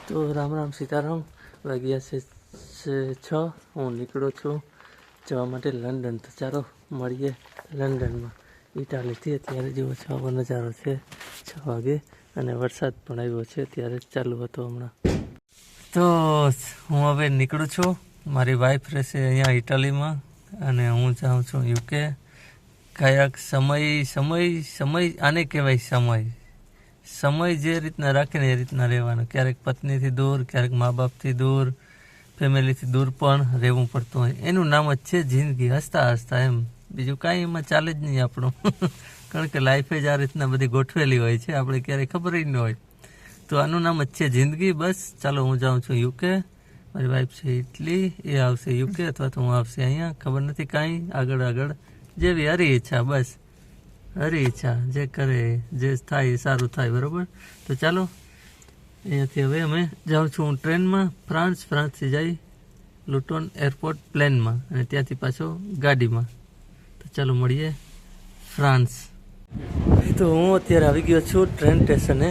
તો રામ રામ સીતારામ. વાગ્યા છે 6. હું નીકળું છું જવા માટે લંડન. તો ચાલો મળીએ લંડનમાં. ઇટાલીથી અત્યારે જેવો આવો નજારો છે 6 વાગે, અને વરસાદ પણ આવ્યો છે ત્યારે ચાલુ હતો હમણાં. તો હું હવે નીકળું છું. મારી વાઈફ રહેશે અહીંયા ઇટાલીમાં અને હું જાઉં છું યુકે. કાંઈક સમય આને કહેવાય સમય જે રીતના રાખીને એ રીતના રહેવાનું. ક્યારેક પત્નીથી દૂર, ક્યારેક મા બાપથી દૂર, ફેમિલીથી દૂર પણ રહેવું પડતું હોય. એનું નામ જ છે જિંદગી. હસતા એમ, બીજું કાંઈ એમાં ચાલે જ નહીં આપણું. કારણ કે લાઈફ જ આ રીતના બધી ગોઠવેલી હોય છે, આપણે ક્યારેય ખબર જ ન હોય. તો આનું નામ જ છે જિંદગી. બસ ચાલો, હું જાઉં છું યુકે. મારી વાઈફ છે ઇટલી, એ આવશે યુકે, અથવા તો હું આવશે અહીંયા, ખબર નથી કાંઈ. આગળ જેવી હરી ઈચ્છા, બસ હરી ઈચ્છા, જે કરે જે થાય એ સારું થાય. બરાબર. તો ચાલો, અહીંયાથી હવે અમે જાઉં છું હું ટ્રેનમાં ફ્રાન્સથી જઈ લુટોન એરપોર્ટ પ્લેનમાં, અને ત્યાંથી પાછો ગાડીમાં. તો ચાલો મળીએ ફ્રાન્સ. તો હું અત્યારે આવી ગયો છું ટ્રેન સ્ટેશને,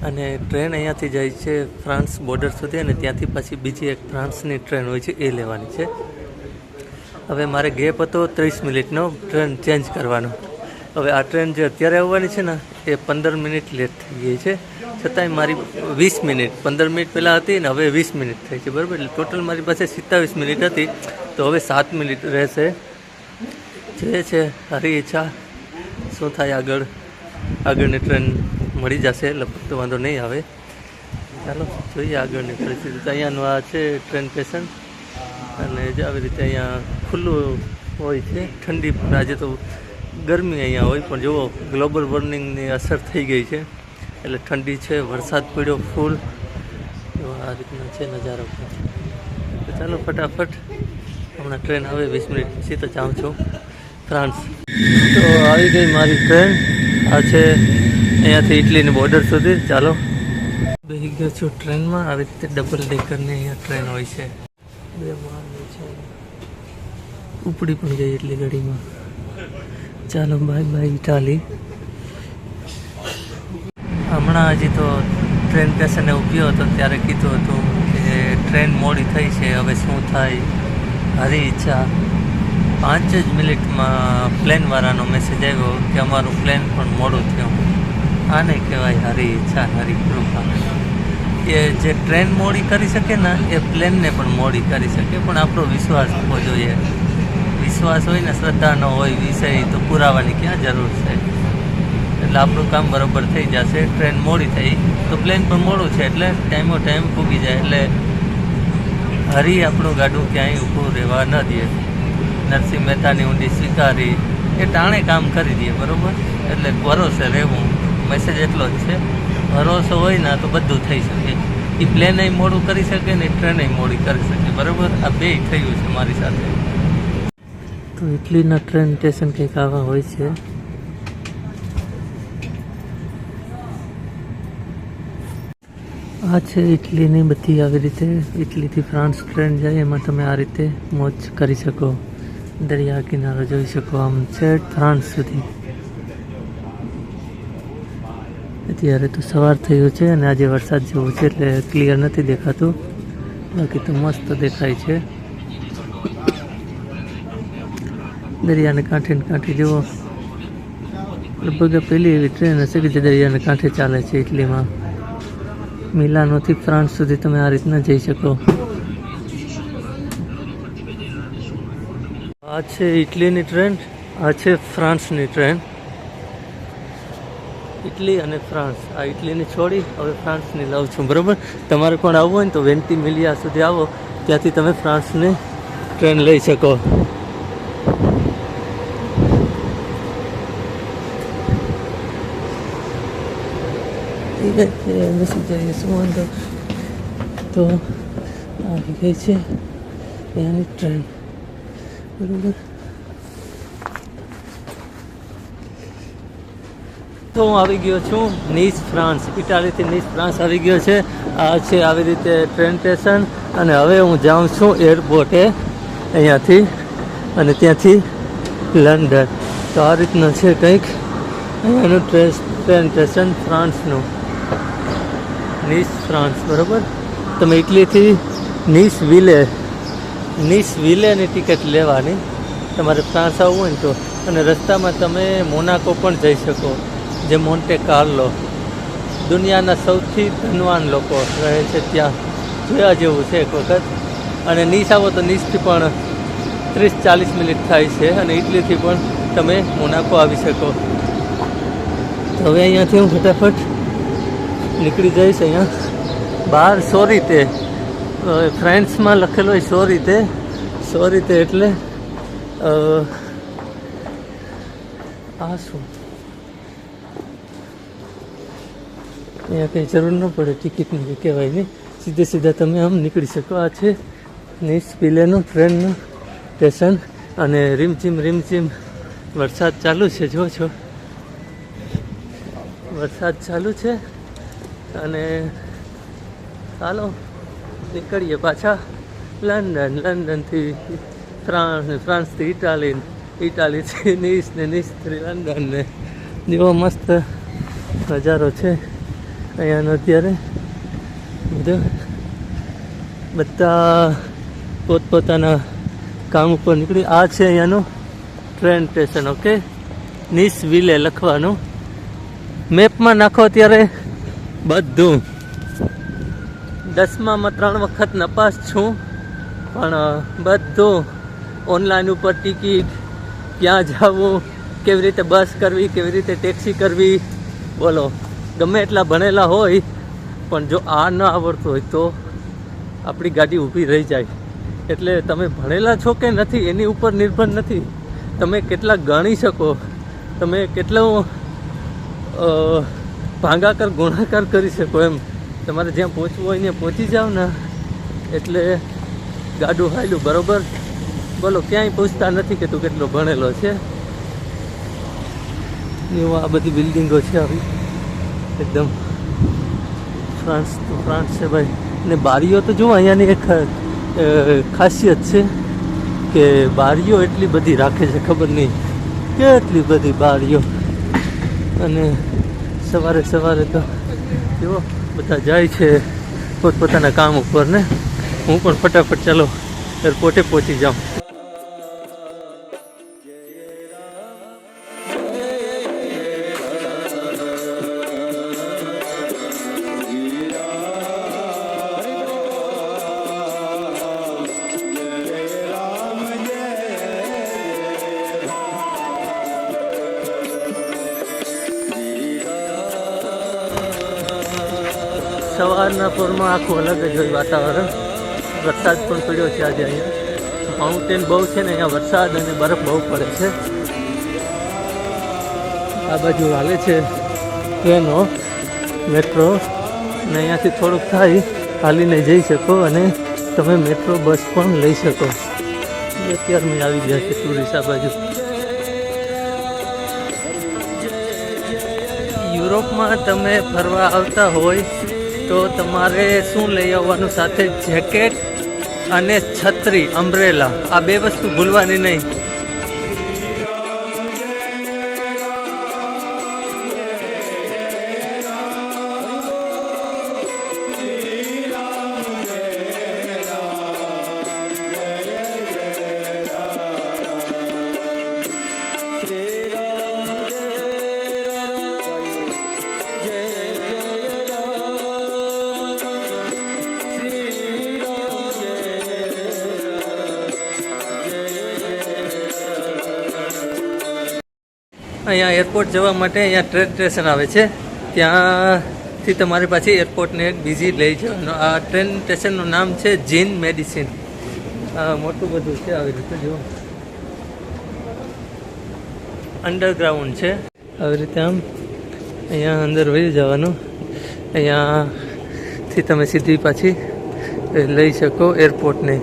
અને ટ્રેન અહીંયાથી જાય છે ફ્રાન્સ બોર્ડર સુધી, અને ત્યાંથી પાછી બીજી એક ફ્રાન્સની ટ્રેન હોય છે એ લેવાની છે. હવે મારે ગેપ હતો 30 મિનિટનો ટ્રેન ચેન્જ કરવાનો. હવે આ ટ્રેન જે અત્યારે આવવાની છે ને એ 15 મિનિટ લેટ થઈ ગઈ છે. છતાંય મારી 20 મિનિટ, 15 મિનિટ પહેલાં હતી ને હવે 20 મિનિટ થઈ છે. બરાબર. એટલે ટોટલ મારી પાસે 27 મિનિટ હતી, તો હવે 7 મિનિટ રહેશે. જે છે હરી ઈચ્છા, શું થાય આગળની ટ્રેન મળી જશે, લગભગ તો વાંધો નહીં આવે. ચાલો જોઈએ આગળની પરિસ્થિતિ. તો અહીંયાનું આ છે ટ્રેન સ્ટેશન, અને જે આવી રીતે અહીંયા ખુલ્લું હોય છે. ઠંડી પણ, આજે તો ગરમી અહીંયા હોય, પણ જુઓ ગ્લોબલ વોર્મિંગની અસર થઈ ગઈ છે એટલે ઠંડી છે. વરસાદ પડ્યો ફૂલ, આ રીતના છે નજારો. તો ચાલો ફટાફટ, હમણાં ટ્રેન આવે 20 મિનિટ પછી તો જાઉં છું ફ્રાન્સ. તો આવી ગઈ મારી ટ્રેન. આ છે અહીંયાથી ઇટલીની બોર્ડર સુધી. ચાલો બેસી ગયો છું ટ્રેનમાં. આવી રીતે ડબલ ડેકરની અહીંયા ટ્રેન હોય છે, 2 માળની છે. ઉપડી પણ ગઈ એટલી ગાડીમાં. ચાલો બાય ઇટાલી. હમણાં હજી તો ટ્રેન સ્ટેશને ઉભ્યો હતો ત્યારે કીધું હતું કે ટ્રેન મોડી થઈ છે, હવે શું થાય. હરી ઈચ્છા 5 જ મિનિટમાં પ્લેનવાળાનો મેસેજ આવ્યો કે અમારું પ્લેન પણ મોડું થયું. આને કહેવાય હરી ઈચ્છા, હરી કૃપા. એ જે ટ્રેન મોડી કરી શકે ને એ પ્લેનને પણ મોડી કરી શકે, પણ આપણો વિશ્વાસ હોવો જોઈએ. વિશ્વાસ હોય ને, શ્રદ્ધા ન હોય વિષય, તો પુરાવાની ક્યાં જરૂર છે. એટલે આપણું કામ બરાબર થઈ જશે. ટ્રેન મોડી થઈ તો પ્લેન પણ મોડું છે, એટલે ટાઈમ પૂગી જાય. એટલે હરી આપણું ગાડું ક્યાંય ઊભું રહેવા ન દે. નરસિંહ મહેતાની ઊંડી સ્વીકારી, એ ટાણે કામ કરી દે. બરાબર. એટલે ભરોસે રહેવું, મેસેજ એટલો જ છે. ભરોસો હોય ને તો બધું થઈ શકે. એ પ્લેન મોડું કરી શકે ને ટ્રેન મોડી કરી શકે. બરાબર. આ બે થયું છે મારી સાથે. તો ઇટલીના ટ્રેન સ્ટેશન કંઈક આવા હોય છે. આ છે ઇટલીની બધી આવી રીતે ઇટલીથી ફ્રાન્સ ટ્રેન જાય, એમાં તમે આ રીતે મોજ કરી શકો. દરિયા કિનારો જોઈ શકો આમ છે ફ્રાન્સ સુધી. અત્યારે તો સવાર થયું છે અને આજે વરસાદ જેવું છે એટલે ક્લિયર નથી દેખાતું, બાકી તો મસ્ત દેખાય છે. દરિયાને કાંઠે જુઓ. લગભગ પહેલી એવી ટ્રેન હશે કે જે દરિયાને કાંઠે ચાલે છે ઇટલીમાં. મિલાનોથી ફ્રાન્સ સુધી તમે આ રીતના જઈ શકો. આ છે ઇટલીની ટ્રેન, આ છે ફ્રાન્સની ટ્રેન. ઇટલી અને ફ્રાન્સ. આ ઇટલીની છોડી હવે ફ્રાન્સની લાવું છું. બરાબર. તમારે પણ આવવું હોય ને તો વેન્ટીમિલિયા સુધી આવો, ત્યાંથી તમે ફ્રાન્સની ટ્રેન લઈ શકો. બેસી જઈએ, શું વાંધો. તો આવી ગઈ છે અહીંયાની ટ્રેન. બરાબર. તો હું આવી ગયો છું નીસ ફ્રાન્સ. ઇટાલીથી નીસ ફ્રાન્સ આવી ગયો છે. આ છે આવી રીતે ટ્રેન સ્ટેશન, અને હવે હું જાઉં છું એરપોર્ટે અહીંયાથી, અને ત્યાંથી લંડન. તો આ રીતનું છે કંઈક અહીંયાનું ટ્રેન સ્ટેશન ફ્રાન્સનું. Nice France. બરાબર. તમે ઇટલીથી નીસ વિલેની ટિકિટ લેવાની તમારે ફ્રાન્સ આવવું હોય ને તો. અને રસ્તામાં તમે મોનાકો પણ જઈ શકો, જે મોન્ટે કાર્લો, દુનિયાના સૌથી ધનવાન લોકો રહે છે ત્યાં, જોયા જેવું છે એક વખત. અને નીસ આવો તો નીસથી પણ 30-40 મિનિટ થાય છે, અને ઇટલીથી પણ તમે મોનાકો આવી શકો. તો હવે અહીંયાથી હું ફટાફટ નીકળી જઈશ. અહીંયા બહાર સોરીતે, ફ્રાન્સમાં લખેલો હોય સોરીતે એટલે આ શું, અહીંયા કંઈ જરૂર ન પડે ટિકિટની, કહેવાય નહીં, સીધા તમે આમ નીકળી શકો. આ છે નીસ વિલેનું ટ્રેનનું સ્ટેશન. અને રીમઝીમ વરસાદ ચાલુ છે, જો છો વરસાદ ચાલુ છે. અને ચાલો નીકળીએ પાછા લંડનથી ફ્રાન્સથી ઇટાલીથી નીસ ને નીસથી લંડન ને. જેવો મસ્ત નજારો છે અહીંયાનો અત્યારે. બધા પોતપોતાના કામ ઉપર નીકળી. આ છે અહીંયાનું ટ્રેન સ્ટેશન. ઓકે, નીસ વિલે લખવાનું, મેપમાં નાખો ત્યારે બધું. 10મામાં 3 વખત નપાસ છું, પણ બધું ઓનલાઈન ઉપર ટિકિટ, ક્યાં જવું, કેવી રીતે બસ કરવી, કેવી રીતે ટેક્સી કરવી, બોલો. ગમે એટલા ભણેલા હોય પણ જો આ ન આવડતું હોય તો આપણી ગાડી ઊભી રહી જાય. એટલે તમે ભણેલા છો કે નથી એની ઉપર નિર્ભર નથી, તમે કેટલા ગણી શકો, તમે કેટલો ભાગાકાર ગુણાકાર કરી શકો. એમ તમારે જ્યાં પહોંચવું હોય ત્યાં પહોંચી જાઓ ને, એટલે ગાડું હાલ્યું બરાબર. બોલો, ક્યાંય પૂછતા નથી કે તું કેટલો ભણેલો છે. એવું આ બધી બિલ્ડિંગો છે આવી એકદમ. ફ્રાન્સ છે ભાઈ. ને બારીઓ તો જુઓ, અહીંયાની એક ખાસિયત છે કે બારીઓ એટલી બધી રાખે છે, ખબર નહીં કેટલી બધી બારીઓ. અને સવારે તો જુઓ બધા જાય છે પોતપોતાના કામ ઉપર ને. હું પણ ફટાફટ ચાલો એરપોર્ટે પહોંચી જાઉં. સવારના પોરમાં આખું અલગ જ હોય વાતાવરણ. વરસાદ પણ પડ્યો છે આજે. અહીંયા માઉન્ટેન બહુ છે ને, અહીંયા વરસાદ અને બરફ બહુ પડે છે. આ બાજુ હાલે છે ટ્રેનો, મેટ્રો, અને અહીંયાથી થોડુંક થાય હાલીને જઈ શકો, અને તમે મેટ્રો બસ પણ લઈ શકો. અત્યારમાં આવી ગયા છે ટુરિસ્ટ આ બાજુ. યુરોપમાં તમે ફરવા આવતા હોય તો તમારે શું લઈ આવવાનું સાથે? જેકેટ અને છત્રી, અમ્બ્રેલા. આ 2 વસ્તુ ભૂલવાની નહીં. અહીંયા એરપોર્ટ જવા માટે અહીંયા ટ્રેન સ્ટેશન આવે છે, ત્યાંથી તમારે પાછી એરપોર્ટને બીજી લઈ જવાનું. આ ટ્રેન સ્ટેશનનું નામ છે જીન મેડિસિન. મોટું બધું છે આવી રીતે, જુઓ અંડરગ્રાઉન્ડ છે આવી રીતે. આમ અહીંયા અંદર વહી જવાનું, અહીંયાથી તમે સીધી પાછી લઈ શકો એરપોર્ટને.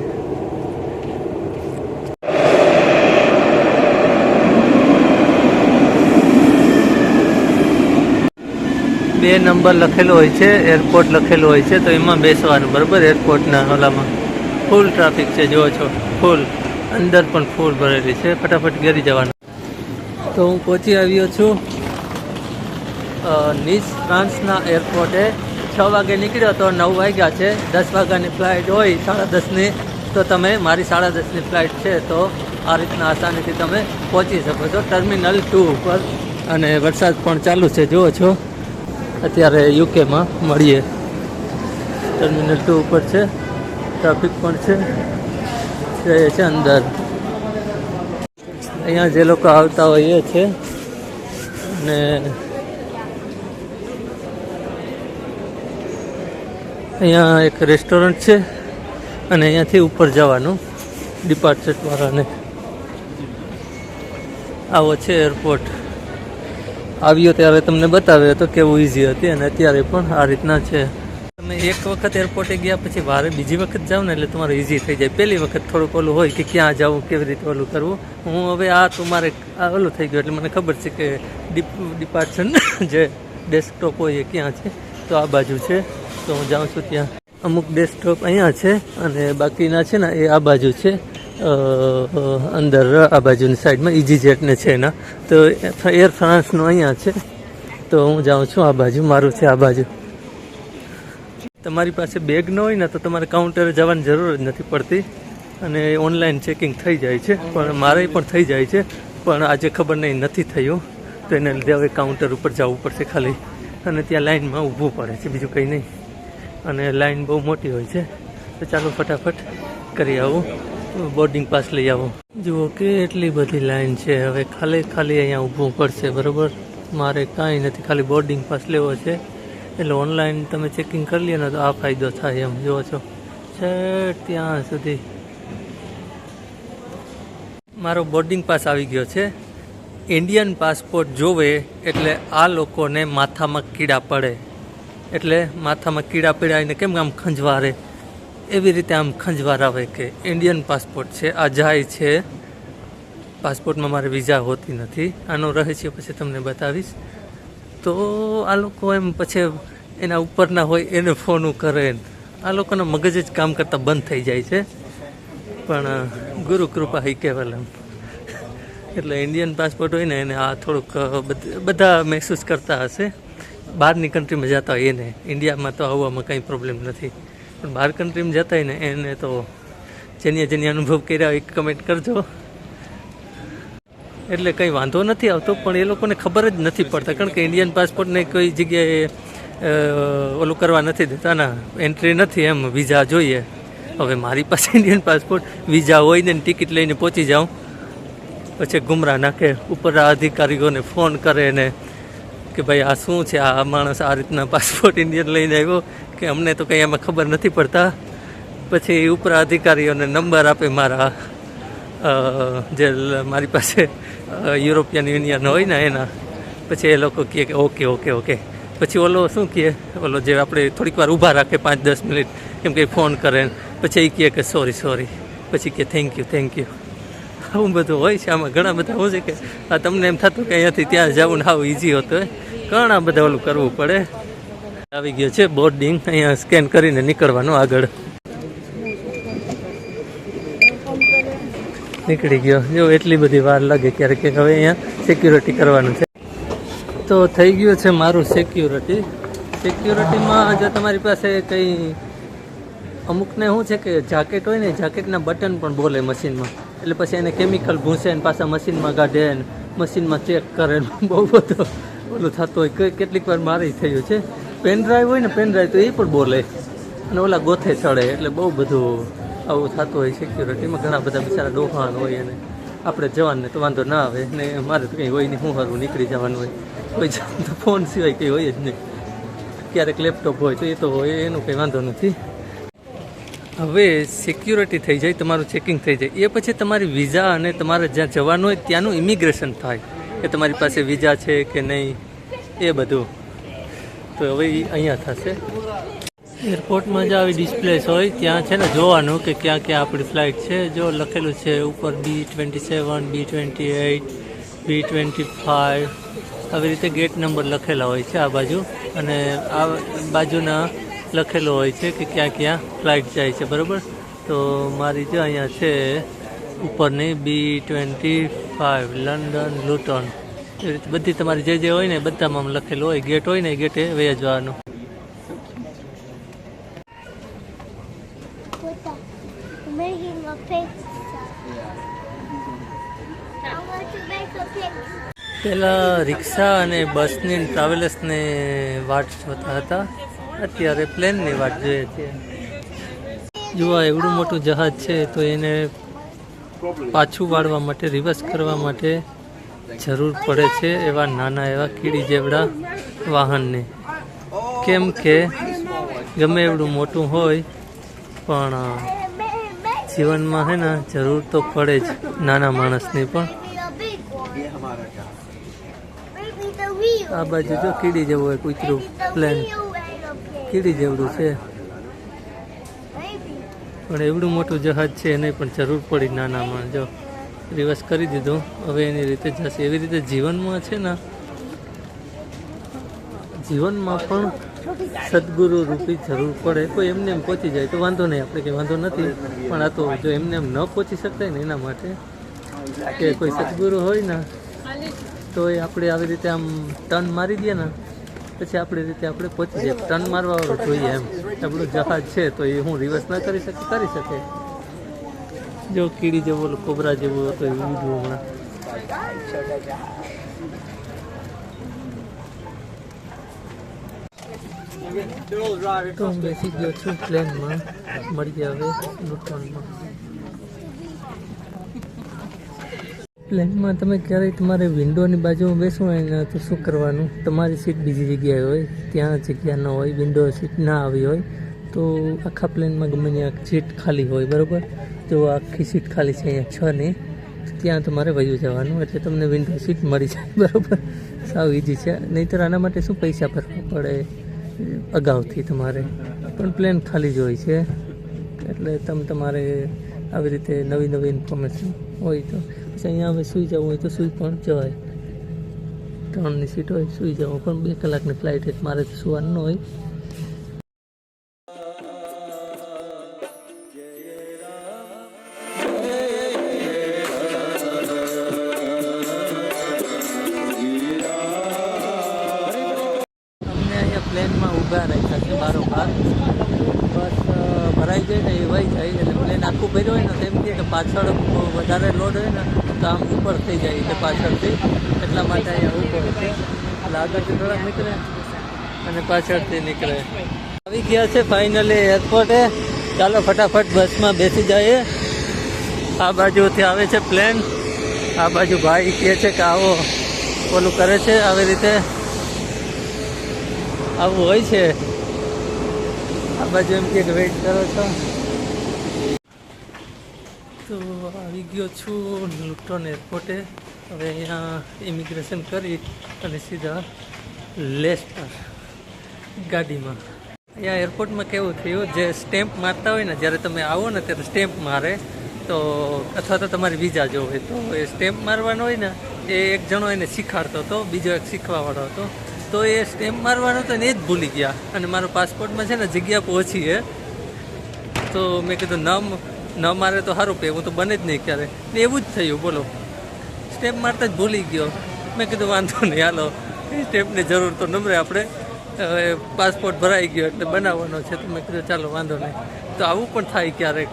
2 નંબર લખેલો હોય છે, એરપોર્ટ લખેલું હોય છે, તો એમાં બેસવાનું બરાબર. એરપોર્ટના ઓલામાં ફૂલ ટ્રાફિક છે, જુઓ છો, ફૂલ. અંદર પણ ફૂલ ભરેલી છે, ફટાફટ ઘેરી જવાનું. તો હું પહોંચી આવ્યો છું નીસ ફ્રાન્સના એરપોર્ટે. 6 વાગે નીકળ્યો તો 9 વાગ્યા છે. 10 વાગ્યાની ફ્લાઇટ હોય 10:30ની, તો તમે મારી 10:30ની ફ્લાઇટ છે, તો આ રીતના આસાનીથી તમે પહોંચી શકો છો ટર્મિનલ 2 ઉપર. અને વરસાદ પણ ચાલુ છે, જુઓ છો. અત્યારે યુકેમાં મળીએ. ટર્મિનલ 2 ઉપર છે, ટ્રાફિક પણ છે અંદર. અહીંયા જે લોકો આવતા હોય એ છે. અને અહીંયા એક રેસ્ટોરન્ટ છે અને અહીંયાથી ઉપર જવાનું ડિપાર્ચરવાળાને. આવો છે એરપોર્ટ. આવ્યો ત્યારે તમને બતાવ્યો તો કેવું ઇઝી હતી, અને અત્યારે પણ આ રીતના છે. તમે એક વખત એરપોર્ટે ગયા પછી વારે બીજી વખત જાઓ ને એટલે તમારે ઇઝી થઈ જાય. પહેલી વખત થોડુંક ઓલું હોય કે ક્યાં જવું, કેવી રીતે ઓલું કરવું. હું હવે તો મારે આ ઓલું થઈ ગયું એટલે મને ખબર છે કે ડિપાર્ચર જે ડેસ્કટોપ હોય એ ક્યાં છે. તો આ બાજુ છે, તો હું જાઉં છું ત્યાં. અમુક ડેસ્કટોપ અહીંયા છે અને બાકીના છે ને એ આ બાજુ છે, અંદર આ બાજુની સાઈડમાં ઇઝી જેટને છે એના. તો એર ફ્રાન્સનું અહીંયા છે, તો હું જાઉં છું આ બાજુ. મારું છે આ બાજુ. તમારી પાસે બેગ ન હોય ને તો તમારે કાઉન્ટરે જવાની જરૂર જ નથી પડતી અને ઓનલાઈન ચેકિંગ થઈ જાય છે. પણ મારે પણ થઈ જાય છે, પણ આજે ખબર નહીં નથી થયું, તો એને લીધે હવે કાઉન્ટર ઉપર જવું પડશે ખાલી. અને ત્યાં લાઇનમાં ઊભું પડે છે, બીજું કંઈ નહીં. અને લાઇન બહુ મોટી હોય છે, તો ચાલો ફટાફટ કરી આવું, બોર્ડિંગ પાસ લઈ આવો. જુઓ કે એટલી બધી લાઇન છે. હવે ખાલી અહીંયા ઊભું પડશે, બરાબર. મારે કાંઈ નથી, ખાલી બોર્ડિંગ પાસ લેવો છે. એટલે ઓનલાઈન તમે ચેકિંગ કરી લે ને તો આ ફાયદો થાય એમ. જુઓ છો છે ત્યાં સુધી મારો બોર્ડિંગ પાસ આવી ગયો છે. ઇન્ડિયન પાસપોર્ટ જોવે એટલે આ લોકોને માથામાં કીડા પડે. એટલે માથામાં કીડા પડ્યા એને કેમ આમ ખંજવારે, એવી રીતે આમ ખંજવાર આવે કે ઇન્ડિયન પાસપોર્ટ છે, આ જાય છે. પાસપોર્ટમાં મારે વિઝા હોતી નથી. આનું રહસ્ય પછી તમને બતાવીશ. તો આ લોકો એમ પછી એના ઉપરના હોય એને ફોન કરે. આ લોકોના મગજ જ કામ કરતાં બંધ થઈ જાય છે. પણ ગુરુ કૃપા હી કેવલ એમ. એટલે ઇન્ડિયન પાસપોર્ટ હોય ને એને આ થોડુંક બધા મહેસૂસ કરતા હશે. બહારની કન્ટ્રીમાં જતા હોય એને. ઇન્ડિયામાં તો આવવામાં કંઈ પ્રોબ્લેમ નથી, પણ બહાર કન્ટ્રીમાં જતા હોય ને એને તો જેની અનુભવ કર્યા હોય કમેન્ટ કરજો. એટલે કંઈ વાંધો નથી આવતો, પણ એ લોકોને ખબર જ નથી પડતા. કારણ કે ઇન્ડિયન પાસપોર્ટને કોઈ જગ્યાએ ઓલું કરવા નથી દેતા ના, એન્ટ્રી નથી એમ, વિઝા જોઈએ. હવે મારી પાસે ઇન્ડિયન પાસપોર્ટ વિઝા હોય ને ટિકિટ લઈને પહોંચી જાઉં, પછી ગુમરાહ નાખે. ઉપરના અધિકારીઓને ફોન કરે ને કે ભાઈ આ શું છે, આ માણસ આ રીતના પાસપોર્ટ ઇન્ડિયન લઈને આવ્યો, કે અમને તો કંઈ એમાં ખબર નથી પડતા. પછી ઉપરા અધિકારીઓને નંબર આપે મારા, જે મારી પાસે યુરોપિયન યુનિયન હોય ને એના. પછી એ લોકો કહે કે ઓકે. પછી ઓલો શું કહે, ઓલો જે આપણે થોડીક વાર ઊભા રાખે 5-10 મિનિટ, કેમ કે ફોન કરે. પછી એ કહે કે સોરી. પછી કે થેન્ક યુ. આવું બધું હોય છે આમાં. ઘણા બધા હોય છે કે આ તમને એમ થતું કે અહીંયાથી ત્યાં જવું ને આવું ઇઝી હોતું હોય. ઘણા બધા ઓલું કરવું પડે. આવી ગયો છે બોર્ડિંગ. અહીંયા સ્કેન કરીને નીકળવાનું આગળ. નીકળી ગયો. જો એટલી બધી વાર લાગે ક્યારેક. હવે અહીંયા સિક્યુરિટી કરવાનું છે. તો થઈ ગયું છે મારું સિક્યુરિટીમાં જો તમારી પાસે કંઈ અમુકને શું છે કે જાકેટ હોય ને, જાકેટના બટન પણ બોલે મશીનમાં. એટલે પછી એને કેમિકલ ભૂંસે ને પાછા મશીનમાં કાઢે ને મશીનમાં ચેક કરે ને બહુ બધું ઓલું થતું હોય. કેટલીક વાર મારે થયું છે. પેનડ્રાઈવ હોય ને, પેનડ્રાઈવ તો એ પણ બોલે અને ઓલા ગોથે ચડે. એટલે બહુ બધું આવું થતું હોય સિક્યુરિટીમાં. ઘણા બધા બિચારા ડોહાન હોય અને આપણે જવાનને તો વાંધો ના આવે ને મારે તો કંઈ હોય નહીં, હું સારું નીકળી જવાનું હોય. કોઈ તો ફોન સિવાય કંઈ હોય જ નહીં. ક્યારેક લેપટોપ હોય તો એ તો હોય, એનું કંઈ વાંધો નથી. હવે સિક્યુરિટી થઈ જાય, તમારું ચેકિંગ થઈ જાય, એ પછી તમારી વિઝા અને તમારે જ્યાં જવાનું હોય ત્યાંનું ઇમિગ્રેશન થાય કે તમારી પાસે વિઝા છે કે નહીં, એ બધું. તો હવે અહીંયા થશે. એરપોર્ટમાં જ આવી ડિસ્પ્લેસ હોય ત્યાં છે ને જોવાનું કે ક્યાં ક્યાં આપણી ફ્લાઇટ છે. જો લખેલું છે ઉપર B27, B28, B25, આવી રીતે ગેટ નંબર લખેલા હોય છે આ બાજુ. અને આ બાજુના લખેલો હોય છે કે ક્યાં ક્યાં ફ્લાઇટ જાય છે, બરાબર. તો મારી જો અહીંયા છે ઉપરની B25 લંડન લુટન. એવી રીતે બધી તમારી જે હોય ને બધામાં લખેલું હોય. ગેટ હોય ને એ ગેટે વહી જવાનું. Making a pizza. I want to make a pizza. પહેલાં રિક્ષા અને બસની ટ્રાવેલર્સને વાટ જોતા હતા, અત્યારે પ્લેનની વાટ જોઈએ છીએ. જુઓ એવડું મોટું જહાજ છે તો એને પાછું વાળવા માટે, રિવર્સ કરવા માટે જરૂર પડે છે એવા નાના એવા કીડી જેવડા વાહનને. કેમ કે ગમે એવડું મોટું હોય પણ જીવનમાં હે ને જરૂર તો પડે જ નાના માણસની પણ. આ બાજુ જો કીડી જેવું હોય કૂતરું પ્લેન, કીડી જેવડું છે પણ એવડું મોટું જહાજ છે એને પણ જરૂર પડી નાનામાં. જો રિવર્સ કરી દીધું, હવે એની રીતે જશે. એવી રીતે જીવનમાં છે ને, જીવનમાં પણ સદગુરુ રૂપી જરૂર પડે. કોઈ એમને એમ પહોંચી જાય તો વાંધો નહીં, આપણે કંઈ વાંધો નથી, પણ આ તો જો એમને એમ ન પહોંચી શકતા ને એના માટે કે કોઈ સદગુરુ હોય ને તો એ આપણે આવી રીતે આમ ટર્ન મારી દઈએ ને પછી આપણી રીતે આપણે પહોંચી જાય. ટર્ન મારવાવાળું જોઈએ એમ. આપણું જહાજ છે તો એ હું રિવર્સ ના કરી શકે, કરી શકે. જો કીડી જેવું કોબરા જેવું હતું એવું બીજું હમણાં. તો હું બેસી ગયો છું પ્લેનમાં. મળીએ હવે લુટોનમાં. પ્લેનમાં તમે ક્યારેય તમારે વિન્ડોની બાજુમાં બેસવું હોય ને તો શું કરવાનું, તમારી સીટ બીજી જગ્યાએ હોય, ત્યાં જગ્યા ન હોય, વિન્ડો સીટ ના આવી હોય તો આખા પ્લેનમાં ગમે ત્યાં સીટ ખાલી હોય, બરાબર. જો આખી સીટ ખાલી છે અહીંયા 6 ની, ત્યાં તમારે વયું જવાનું એટલે તમને વિન્ડો સીટ મળી જાય, બરાબર. સાવ ઇઝી છે. નહીંતર આના માટે શું પૈસા ભરવા પડે અગાઉથી તમારે, પણ પ્લેન ખાલી જ હોય છે એટલે તમારે આવી રીતે નવી નવી ઇન્ફોર્મેશન હોય તો પછી અહીંયા હવે સૂઈ જવું હોય તો સૂઈ પણ જવાય. 3ની સીટ હોય, સૂઈ જવું. પણ 2 કલાકની ફ્લાઇટ એટલે મારે તો સુવાનું ન હોય. અમને અહીંયા પ્લેનમાં ઊભા રાખ્યા છે બારોબાર. બસ ભરાઈ જાય ને એ વહી જાય એટલે પ્લેન આખું ભર્યું હોય ને તેમ કહે કે પાછળ વધારે લોડ હોય ને તો આમ ઉપર થઈ જાય એટલે પાછળથી, એટલા માટે અહીંયા ઉપર છે. એટલે આગળથી થોડાક નીકળે અને પાછળથી નીકળે. આવી ગયા છે ફાઇનલી એરપોર્ટે. ચાલો ફટાફટ બસમાં બેસી જઈએ. આ બાજુથી આવે છે પ્લેન, આ બાજુ ભાઈ કહે છે કે આવો, ઓલું કરે છે આવી રીતે. આવું હોય છે. આ બાજુ એમ કે વેઇટ કરો છો. તો આવી ગયો છું લુટોન એરપોર્ટે. હવે અહીંયા ઇમિગ્રેશન કરી અને સીધા લેસ્ટર ગાડીમાં. અહીંયા એરપોર્ટમાં કેવું થયું, જે સ્ટેમ્પ મારતા હોય ને જ્યારે તમે આવો ને ત્યારે સ્ટેમ્પ મારે તો, અથવા તો તમારી વિઝા જો હોય તો એ સ્ટેમ્પ મારવાનો હોય ને એ એક જણો એને શીખવાડતો હતો, બીજો એક શીખવાવાળો હતો. તો એ સ્ટેમ્પ મારવાનો હતો ને એ જ ભૂલી ગયા અને મારો પાસપોર્ટમાં છે ને જગ્યા ઓછી છે તો મેં કીધું ન મારે તો સારું પે, હું તો બને જ નહીં ક્યારે. ને એવું જ થયું, બોલો. સ્ટેમ્પ મારતા જ ભૂલી ગયો. મેં કીધું વાંધો નહીં, હાલો એ સ્ટેમ્પની જરૂર તો નમરે આપણે પાસપોર્ટ ભરાઈ ગયો એટલે બનાવવાનો છે. તો મેં કીધું ચાલો વાંધો નહીં. તો આવું પણ થાય ક્યારેક.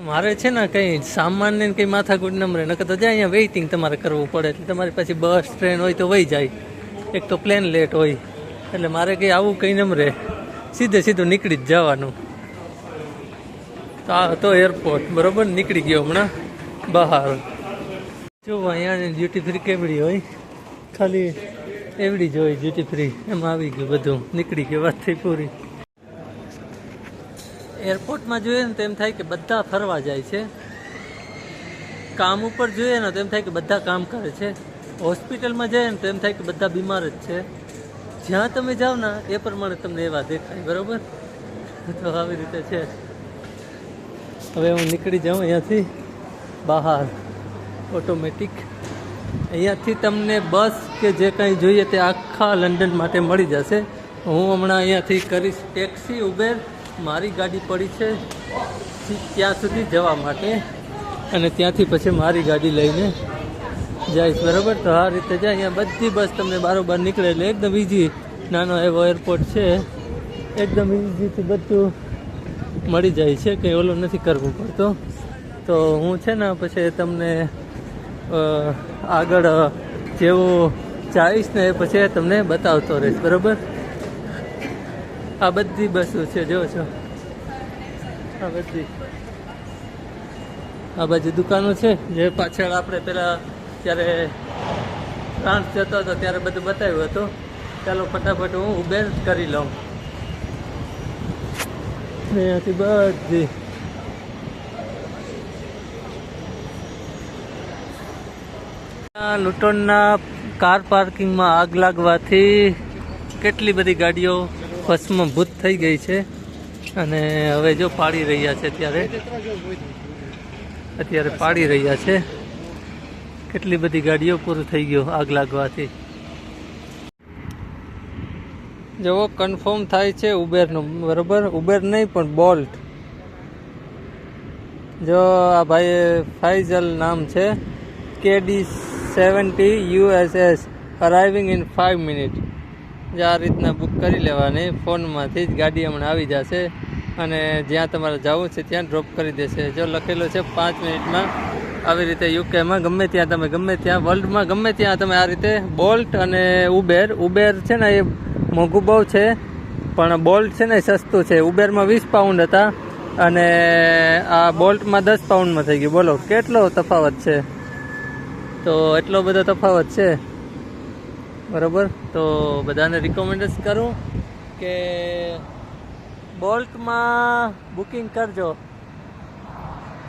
મારે છે ને કંઈ સામાનને કંઈ માથાકૂટ નમરે, નકર તો જાય અહીંયા વેઇટિંગ તમારે કરવું પડે. એટલે તમારી પાછી બસ ટ્રેન હોય તો વહી જાય, એક તો પ્લેન લેટ હોય. એટલે મારે કંઈ આવું કંઈ નમરે, સીધું નીકળી જ જવાનું. તો આ હતો એરપોર્ટ, બરાબર. નીકળી ગયો હમણાં બહાર. જો અહીંયા ડ્યુટી ફ્રી કેવડી હોય, ખાલી એવડી જ હોય ડ્યુટી ફ્રી. એમાં આવી ગયું બધું, નીકળી ગયું, વાત થઈ પૂરી. એરપોર્ટમાં જોઈએ ને તો એમ થાય કે બધા ફરવા જાય છે. કામ ઉપર જોઈએ ને તો એમ થાય કે બધા કામ કરે છે. હોસ્પિટલમાં જાય ને તો એમ થાય કે બધા બીમાર જ છે. જ્યાં તમે જાઓ ને એ પ્રમાણે તમને એવા દેખાય, બરાબર. તો આવી રીતે છે. હવે હું નીકળી જાઉં અહીંયાથી બહાર ઓટોમેટિક. અહીંયાથી તમને બસ કે જે કંઈ જોઈએ તે આખા લંડન માટે મળી જશે. હું હમણાં અહીંયાથી કરીશ ટેક્સી, ઉબેર. મારી ગાડી પડી છે ત્યાં સુધી જવા માટે અને ત્યાંથી પછી મારી ગાડી લઈને જઈશ, બરાબર. તો આ રીતે જાય. અહીંયા બધી બસ તમને બારોબાર નીકળે એટલે એકદમ ઇઝી. નાનો એવો એરપોર્ટ છે, એકદમ ઇઝીથી બધું મળી જાય છે, કંઈ ઓલું નથી કરવું પડતું. તો હું છે ને પછી તમને આગળ જેવું જઈશ ને એ પછી તમને બતાવતો રહીશ, બરાબર. આ બધી બસો છે, જો છો આ બધી, આ બાજુ દુકાનો છે જે પાછળ આપણે પેલા જ્યારે ફ્રાન્સ જતો હતો ત્યારે બધું બતાવ્યું હતું. ચાલો ફટાફટ હું ઉબેર કરી લઉં. અહીંયાથી બધી લુટોનના કાર પાર્કિંગમાં આગ લાગવાથી કેટલી બધી ગાડીઓ ભસ્મભૂત થઈ ગઈ છે અને હવે જો પાડી રહ્યા છે. અત્યારે પાડી રહ્યા છે. કેટલી બધી ગાડીઓ પૂરું થઈ ગયો આગ લાગવાથી. જેવો કન્ફર્મ થાય છે ઉબેરનું, બરાબર. ઉબેર નહીં પણ બોલ્ટ. જો આ ભાઈ ફાઇઝલ નામ છે, KD70 USS અરાઇવિંગ ઇન 5 મિનિટ. જે આ રીતના બુક કરી લેવાની ફોનમાંથી જ, ગાડી હમણાં આવી જશે અને જ્યાં તમારે જવું છે ત્યાં ડ્રોપ કરી દેશે. જો લખેલું છે 5 મિનિટમાં. આવી રીતે યુકેમાં ગમે ત્યાં તમે, ગમે ત્યાં વર્લ્ડમાં ગમે ત્યાં તમે આ રીતે બોલ્ટ અને ઉબેર છે ને એ મોંઘું બહુ છે, પણ બોલ્ટ છે ને એ સસ્તું છે. ઉબેરમાં 20 પાઉન્ડ હતા અને આ બોલ્ટમાં 10 પાઉન્ડમાં થઈ ગયું. બોલો કેટલો તફાવત છે. તો એટલો બધો તફાવત છે, બરાબર. તો બધાને રિકમેન્ડ કરું કે બોલ્ટમાં બુકિંગ કરજો.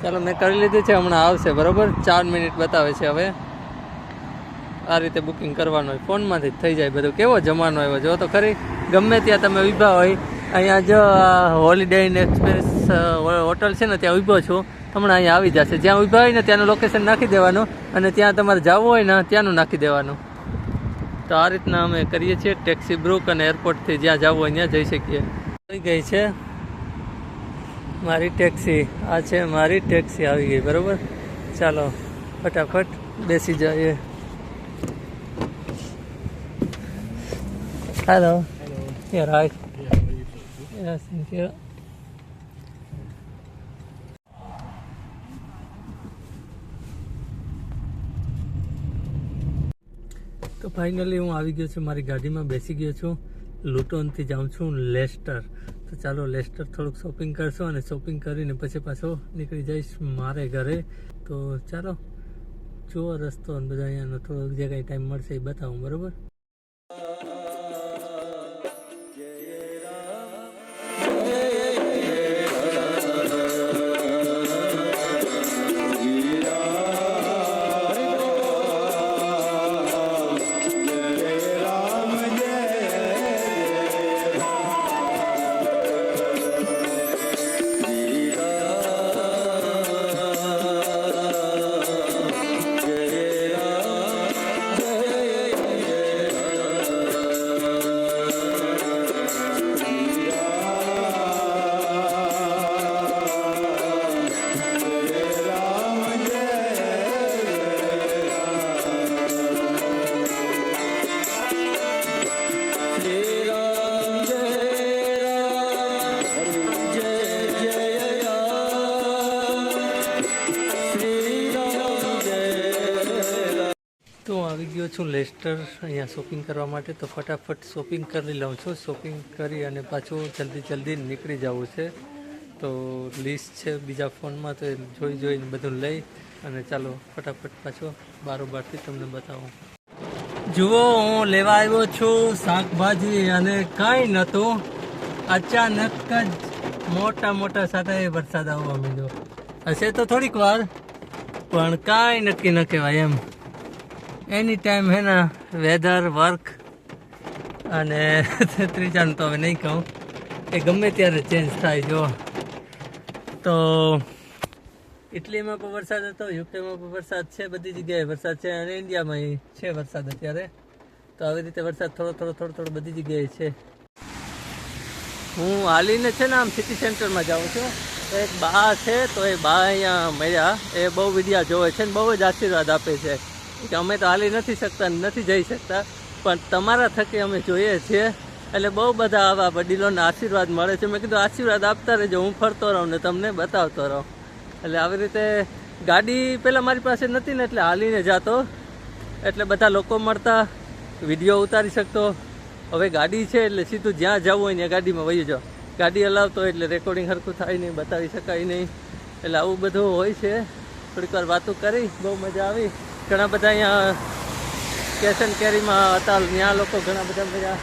ચાલો મેં કરી લીધું છે, હમણાં આવશે, બરાબર. 4 મિનિટ બતાવે છે. હવે આ રીતે બુકિંગ કરવાનું હોય, ફોનમાંથી જ થઈ જાય બધું. કેવો જમાનો આવ્યો જો તો ખરી. ગમે ત્યાં તમે ઊભા હોય, અહીંયા જો હોલિડે ઇન એક્સપ્રેસ હોટલ છે ને ત્યાં ઊભો છું, હમણાં અહીંયા આવી જશે. જ્યાં ઊભા હોય ને ત્યાંનું લોકેશન નાખી દેવાનું અને ત્યાં તમારે જવું હોય ને ત્યાંનું નાખી દેવાનું. તો આ રીતના અમે કરીએ છીએ. ટેક્સી બ્રુક અને એરપોર્ટથી જ્યાં જવું હોય ત્યાં જઈ શકીએ. આવી ગઈ છે મારી ટેક્સી. આ છે મારી ટેક્સી, આવી ગઈ, બરાબર. ચાલો ફટાફટ બેસી જઈએ. Hello. Yeah, right. Yes, thank you. તો ફાઇનલી હું આવી ગયો છું, મારી ગાડીમાં બેસી ગયો છું. લુટોનથી જાઉં છું લેસ્ટર. તો ચાલો લેસ્ટર થોડુંક શોપિંગ કરશું અને શોપિંગ કરીને પછી પાછો નીકળી જઈશ મારે ઘરે. તો ચાલો જુઓ રસ્તો અને બધા અહીંયાનો થોડોક જે કાંઈ ટાઈમ મળશે એ બતાવું, બરાબર. તો આવી ગયો છું લેસ્ટર અહીંયા શોપિંગ કરવા માટે. તો ફટાફટ શોપિંગ કરી લઉં છું. શોપિંગ કરી અને પાછું જલ્દી નીકળી જવું છે. તો લિસ્ટ છે બીજા ફોનમાં, તો જોઈને બધું લઈ અને ચાલો ફટાફટ પાછો બારોબારથી તમને બતાવું. જુઓ હું લેવા આવ્યો છું શાકભાજી અને કાંઈ નહોતું. અચાનક જ મોટા સાથે વરસાદ આવવા માંડ્યો. હશે તો થોડીક વાર, પણ કાંઈ નક્કી ન કહેવાય એમ. એની ટાઈમ હે ને વેધર વર્ક અને ત્રીજાનું તો હવે નહીં કહું, એ ગમે ત્યારે ચેન્જ થાય. જો તો ઇટલીમાં પણ વરસાદ હતો, યુકેમાં પણ વરસાદ છે, બધી જગ્યાએ વરસાદ છે અને ઇન્ડિયામાં છે વરસાદ અત્યારે. તો આવી રીતે વરસાદ થોડો બધી જગ્યાએ છે. હું હાલીને છે ને આમ સિટી સેન્ટરમાં જાઉં છું. તો એક બા છે, તો એ બા અહીંયા મળ્યા. એ બહુ વિડીયા જોવે છે ને બહુ જ આશીર્વાદ આપે છે કે અમે તો હાલી નથી શકતા, નથી જઈ શકતા, પણ તમારા થકી અમે જોઈએ છીએ એટલે બહુ બધા આવા વડીલોના આશીર્વાદ મળે છે. મેં કીધું આશીર્વાદ આપતા રહેજો, હું ફરતો રહું ને તમને બતાવતો રહું. એટલે આવી રીતે ગાડી પહેલાં મારી પાસે નથી ને એટલે હાલીને જતો, એટલે બધા લોકો મળતા, વિડીયો ઉતારી શકતો. હવે ગાડી છે એટલે સીધું જ્યાં જવું હોય ત્યાં ગાડીમાં વહી જાઓ. ગાડી હલાવતો એટલે રેકોર્ડિંગ સરખું થાય નહીં, બતાવી શકાય નહીં. એટલે આવું બધું હોય છે. થોડીક વાર વાતો કરી, બહુ મજા આવી. ઘણા બધા અહીંયા કેશ એન્ડ કેરીમાં હતા, ત્યાં લોકો ઘણા બધા મજા.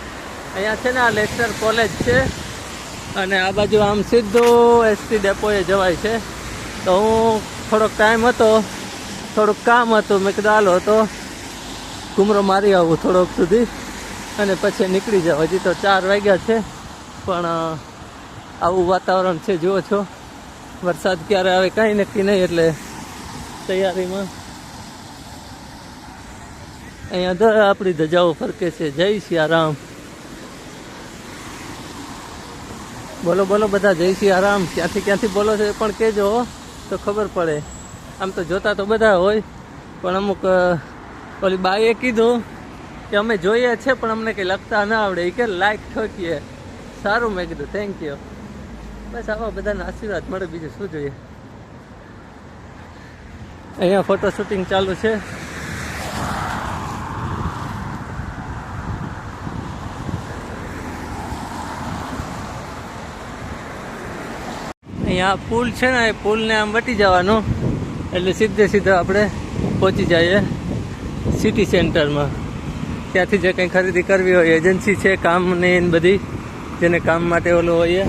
અહીંયા છે ને આ લેસ્ટર કોલેજ છે અને આ બાજુ આમ સીધું એસટી ડેપોએ જવાય છે. તો હું થોડોક ટાઈમ હતો, થોડુંક કામ હતું, મેં કીધું હાલો તો ઘૂમરો મારી આવું થોડોક સુધી અને પછી નીકળી જાવ. હજી તો 4 વાગ્યા છે પણ આવું વાતાવરણ છે, જુઓ છો. વરસાદ ક્યારે આવે કાંઈ નક્કી નહીં, એટલે તૈયારીમાં. અહીંયા આપણી ધજાઓ ફરકે છે. જય સિયારામ. બોલો બોલો બધા, જય સિયારામ. ક્યાંથી બોલો છો એ પણ કહેજો તો ખબર પડે. આમ તો જોતા તો બધા હોય પણ અમુક ઓલી બાઈએ કીધું કે અમે જોઈએ છે પણ અમને કંઈ લખતા ના આવડે, એ કે લાઈક ઠોકીએ. સારું, મેં કીધું થેન્ક યુ. બસ આવા બધાના આશીર્વાદ મળે, બીજું શું જોઈએ. અહીંયા ફોટો શૂટિંગ ચાલુ છે. અહીંયા પુલ છે ને, એ પુલને આમ વટી જવાનો એટલે સીધા આપણે પહોંચી જઈએ સિટી સેન્ટરમાં. ત્યાંથી જે કંઈ ખરીદી કરવી હોય, એજન્સી છે કામની બધી, જેને કામ માટે ઓલું હોય.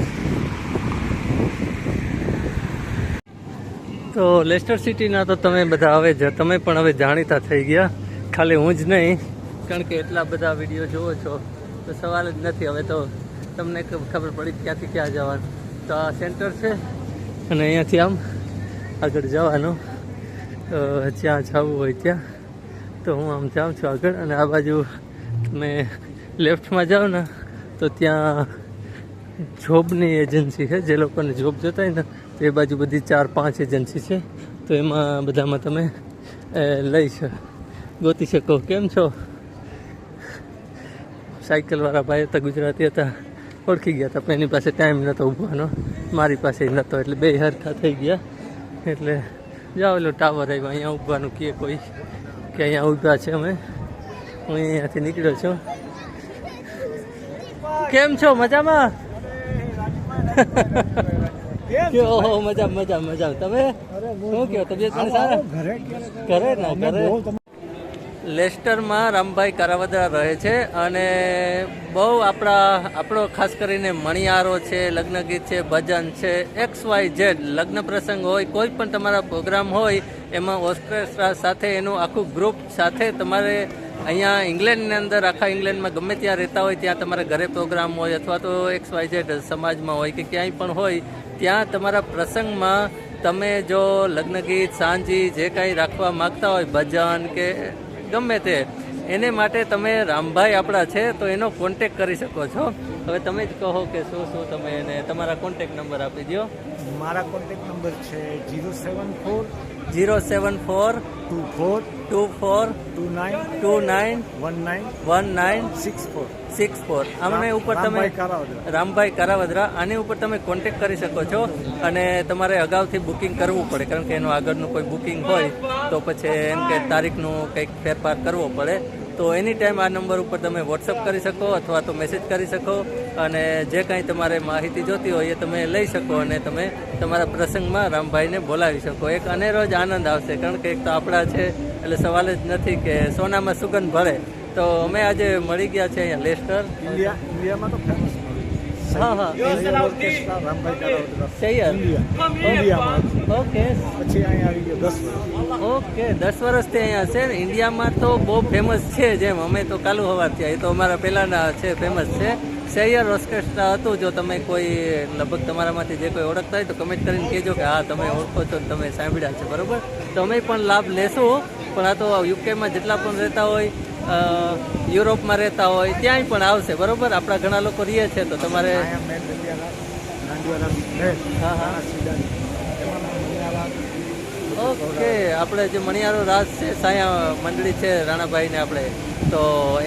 તો લેસ્ટર સિટીના તો તમે બધા તમે પણ હવે જાણીતા થઈ ગયા, ખાલી હું જ નહીં, કારણ કે એટલા બધા વિડીયો જોવો છો તો સવાલ જ નથી. હવે તો તમને ખબર પડી ક્યાંથી ક્યાં જવાનું. તો આ સેન્ટર છે અને અહીંયાથી આમ આગળ જવાનું. તો જ્યાં જવું હોય ત્યાં તો હું આમ જાઉં છું આગળ. અને આ બાજુ તમે લેફ્ટમાં જાઓ ને તો ત્યાં જોબની એજન્સી છે, જે લોકોને જોબ જોતા હોય ને તો એ બાજુ બધી 4-5 એજન્સી છે. તો એમાં બધામાં તમે ગોતી શકો. કેમ છો? સાયકલવાળા ભાઈ હતા, ગુજરાતી હતા, ઓળખી ગયા હતા પણ એની પાસે ટાઈમ નહોતો ઊભવાનો, મારી પાસે નહોતો, એટલે બે હરખા થઈ ગયા. એટલે જાઓ, એલો ટાવર આવ્યો, અહીંયા ઊભવાનું કહે કોઈ કે અહીંયા ઊભા છે. હું અહીંયાથી નીકળ્યો છું. કેમ છો? મજામાં? ઓહો, મજા. તમે શું કહો, તબિયત પણ સારા? ઘરે ના ઘરે. લેસ્ટરમાં રામભાઈ કારાવદરા રહે છે અને બહુ આપણો ખાસ કરીને મણિયારો છે, લગ્ન ગીત છે, ભજન છે, XYZ લગ્ન પ્રસંગ હોય, કોઈ પણ તમારા પ્રોગ્રામ હોય, એમાં ઓર્કેસ્ટ્રા સાથે એનું આખું ગ્રુપ સાથે તમારે અહીંયા ઇંગ્લેન્ડની અંદર, આખા ઇંગ્લેન્ડમાં ગમે ત્યાં રહેતા હોય, ત્યાં તમારે ઘરે પ્રોગ્રામ હોય અથવા તો XYZ સમાજમાં હોય કે ક્યાંય પણ હોય, ત્યાં તમારા પ્રસંગમાં તમે જો લગ્ન ગીત, સાંજી જે કાંઈ રાખવા માગતા હોય, ભજન કે ગમે તે, એને માટે તમે રામભાઈ આપણા છે તો એનો કોન્ટેક કરી શકો છો. હવે તમે જ કહો કે શું તમે એને તમારા કોન્ટેક નંબર આપી દો. મારા કોન્ટેક નંબર છે 074 24 24 29 19 આમને ઉપર તમે રામભાઈ કારાવદરા, આની ઉપર તમે કોન્ટેક કરી શકો છો. અને તમારે અગાઉથી બુકિંગ કરવું પડે, કારણ કે એનું આગળનું કોઈ બુકિંગ હોય તો પછી એમ કે તારીખનું કંઈક ફેરફાર કરવો પડે. તો એની ટાઈમ આ નંબર ઉપર તમે વોટ્સઅપ કરી શકો અથવા તો મેસેજ કરી શકો અને જે કાંઈ તમારે માહિતી જોતી હોય એ તમે લઈ શકો અને તમે તમારા પ્રસંગમાં રામભાઈને બોલાવી શકો. એક અનેરો જ આનંદ આવશે, કારણ કે એક તો આપણા છે એટલે સવાલ જ નથી કે સોનામાં સુગંધ ભળે. તો અમે આજે મળી ગયા છે અહીંયા લેસ્ટર. ઇન્ડિયામાં તો ફેમસ. હા ઓકે. પછી અહીંયા આવી ગયો 10 વર્ષ. ઓકે, 10 વર્ષથી અહીંયા છે ને. ઇન્ડિયામાં તો બહુ ફેમસ છે, જેમ અમે તો કાલુ હવારથી, એ તો અમારા પહેલાંના છે, ફેમસ છે. શેયર ઓર્કેસ્ટ્રા હતું. જો તમે કોઈ લગભગ તમારામાંથી જે કોઈ ઓળખતા હોય તો કમેન્ટ કરીને કહેજો કે હા તમે ઓળખો છો, તમે સાંભળ્યા છે, બરાબર. તો અમે પણ લાભ લેશું. પણ આ તો યુકેમાં જેટલા પણ રહેતા હોય, યુરોપમાં રહેતા હોય, ત્યાંય પણ આવશે, બરાબર. આપણા ઘણા લોકો રહે છે તો તમારે ઓકે. આપણે જે મણિયારો રાસ છે, સાયા મંડળી છે રાણાભાઈને આપણે તો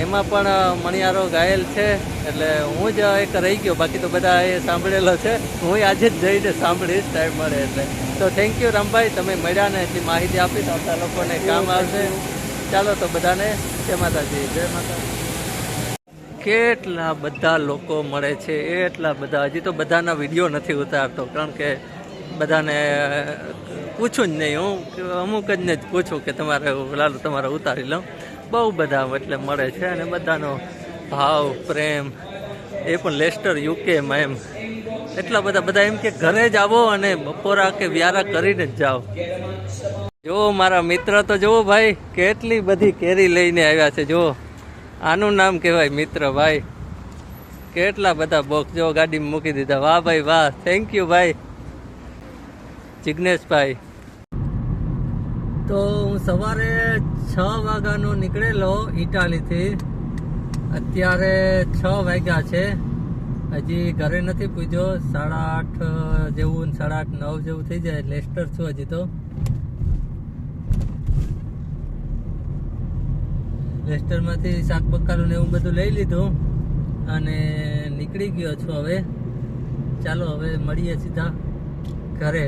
એમાં પણ મણિયારો ગાયેલ છે, એટલે હું જ એક રહી ગયો, બાકી તો બધા એ સાંભળેલો છે. હું આજે જ જઈને સાંભળીશ ટાઈમ મળે એટલે. તો થેન્ક યુ રામભાઈ, તમે મળ્યા ને એટલી માહિતી આપી તો આપણા લોકોને કામ આવશે. ચાલો તો બધાને જય માતાજી. જય માતા. કેટલા બધા લોકો મળે છે, એટલા બધા. હજી તો બધાના વિડીયો નથી ઉતારતો, કારણ કે બધાને પૂછું જ નહીં, હું અમુક જ ને જ પૂછું કે તમારે લાલો તમારે ઉતારી લઉં. બહુ બધા એટલે મળે છે, અને બધાનો ભાવ પ્રેમ, એ પણ લેસ્ટર યુકેમાં એમ એટલા બધા એમ કે ઘરે જ આવો અને બપોરા કે વ્યારા કરીને જ જાઓ. જો મારા મિત્ર તો જુઓ ભાઈ, કેટલી બધી કેરી લઈને આવ્યા છે. જો આનું નામ કહેવાય મિત્ર ભાઈ. કેટલા બધા બોક્સ જો ગાડીમાં મૂકી દીધા. વાહ ભાઈ વાહ, થેન્ક યુ ભાઈ જિગ્નેશભાઈ. તો હું સવારે 6 વાગ્યાનો નીકળેલો ઇટાલીથી. અત્યારે 6 વાગ્યા છે, હજી ઘરે નથી પૂછ્યો. 8:30 જેવું, 8:30 9 જેવું થઈ જાય. લેસ્ટર છું હજી તો. લેસ્ટરમાંથી શાક બકાલું ને એવું બધું લઈ લીધું અને નીકળી ગયો છું હવે. ચાલો હવે મળીએ સીધા ઘરે.